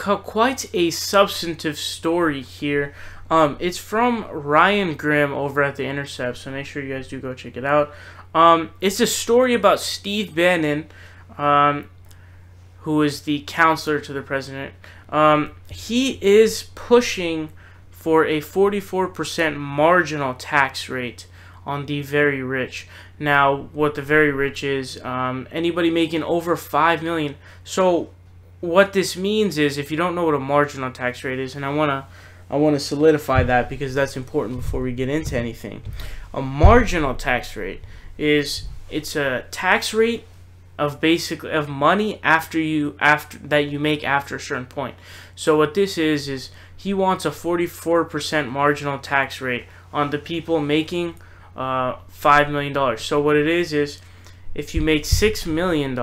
quite a substantive story here. It's from Ryan Grimm over at The Intercept, so make sure you guys do go check it out. It's a story about Steve Bannon, who is the counselor to the president. He is pushing for a 44% marginal tax rate on the very rich. Now, what the very rich is, anybody making over $5 million. So, what this means is, if you don't know what a marginal tax rate is, and I wanna solidify that because that's important before we get into anything. A marginal tax rate is it's a tax rate of money that you make after a certain point. So what this is he wants a 44% marginal tax rate on the people making $5 million. So what it is if you make $6 million, the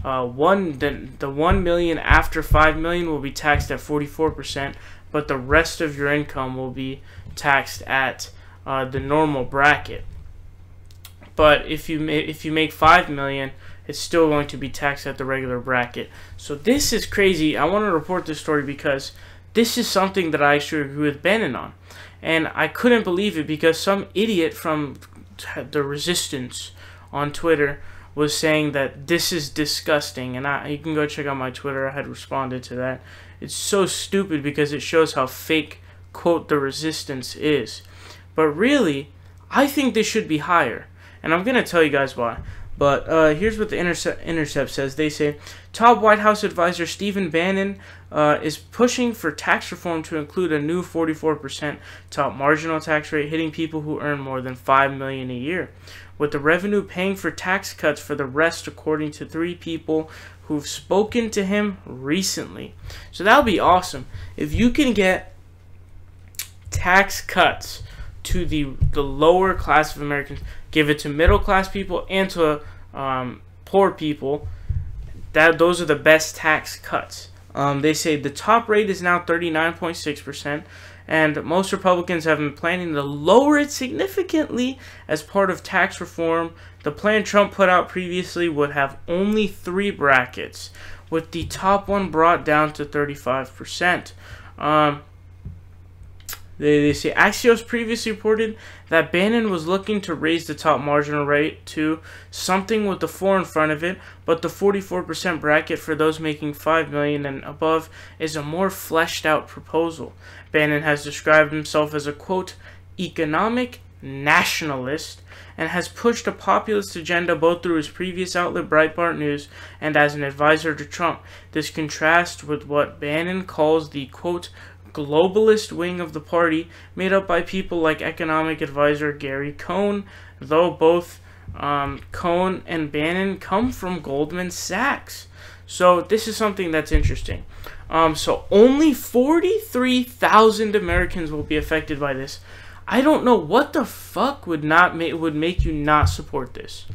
$1 million after $5 million will be taxed at 44%, but the rest of your income will be taxed at the normal bracket. But if you make $5 million, it's still going to be taxed at the regular bracket. So this is crazy. I want to report this story because this is something that I actually agree with Bannon on. And I couldn't believe it because some idiot from the Resistance on Twitter was saying that this is disgusting. And you can go check out my Twitter. I had responded to that. It's so stupid because it shows how fake, quote, the Resistance is. But really, I think this should be higher. And I'm going to tell you guys why. But here's what the Intercept says. They say, top White House advisor Steve Bannon is pushing for tax reform to include a new 44% top marginal tax rate hitting people who earn more than $5 million a year, with the revenue paying for tax cuts for the rest, according to 3 people who've spoken to him recently. So that would be awesome. If you can get tax cuts to the lower class of Americans, give it to middle class people and to poor people, those are the best tax cuts. They say the top rate is now 39.6%, and most Republicans have been planning to lower it significantly as part of tax reform. The plan Trump put out previously would have only 3 brackets, with the top one brought down to 35%. They say Axios previously reported that Bannon was looking to raise the top marginal rate to something with the 4 in front of it, but the 44% bracket for those making $5 million and above is a more fleshed out proposal. Bannon has described himself as a, quote, economic nationalist, and has pushed a populist agenda both through his previous outlet Breitbart News and as an advisor to Trump. This contrasts with what Bannon calls the, quote, globalist wing of the party, made up by people like economic advisor Gary Cohn, though both Cohn and Bannon come from Goldman Sachs. So this is something that's interesting. So only 43,000 Americans will be affected by this. I don't know what the fuck would make you not support this.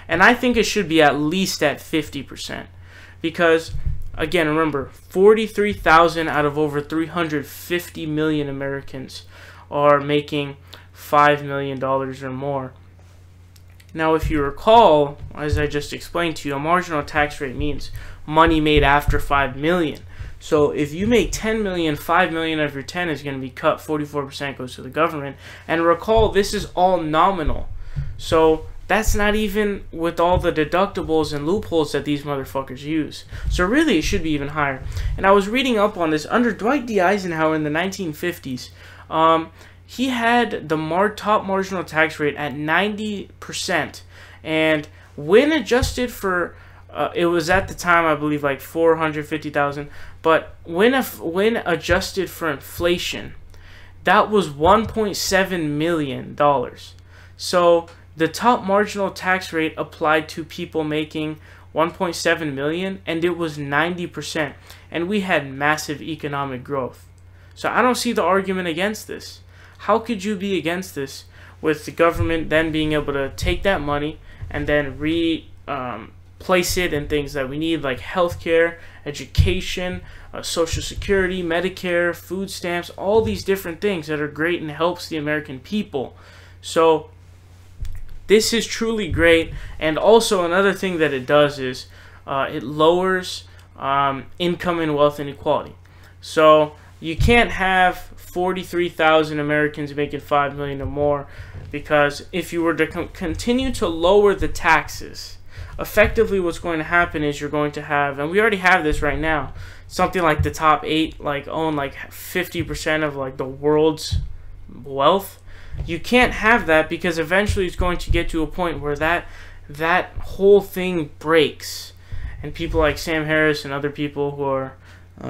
And I think it should be at least at 50%. Because, again, remember, 43,000 out of over 350 million Americans are making $5 million or more. Now, if you recall, as I just explained to you, a marginal tax rate means money made after $5 million. So if you make $10 million, $5 million of your 10 is going to be cut, 44% goes to the government. And recall, this is all nominal. So that's not even with all the deductibles and loopholes that these motherfuckers use. So really, it should be even higher. And I was reading up on this. Under Dwight D. Eisenhower in the 1950s, he had the top marginal tax rate at 90%. And when adjusted for, it was at the time, I believe, like 450,000. But when adjusted for inflation, that was $1.7 million. So the top marginal tax rate applied to people making 1.7 million, and it was 90%, and we had massive economic growth. So I don't see the argument against this. How could you be against this with the government then being able to take that money and then place it in things that we need, like healthcare, education, Social Security, Medicare, food stamps, all these different things that are great and helps the American people. So this is truly great. And also another thing that it does is it lowers income and wealth inequality. So you can't have 43,000 Americans making $5 million or more, because if you were to continue to lower the taxes, effectively what's going to happen is you're going to have, and we already have this right now, something like the top 8 like own like 50% of like the world's wealth. You can't have that, because eventually it's going to get to a point where that whole thing breaks, and people like Sam Harris and other people who are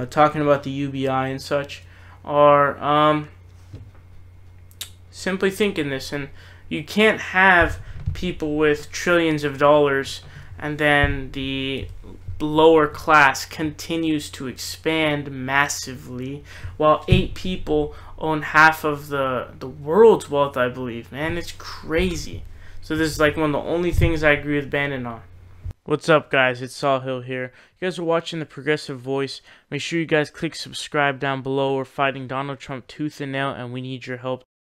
talking about the UBI and such are simply thinking this. And you can't have people with trillions of dollars and then the lower class continues to expand massively while 8 people own half of the world's wealth, I believe. Man, it's crazy. So this is like one of the only things I agree with Bannon on. What's up, guys? It's Saul Hill here. You guys are watching The Progressive Voice. Make sure you guys click subscribe down below. We're fighting Donald Trump tooth and nail, and we need your help.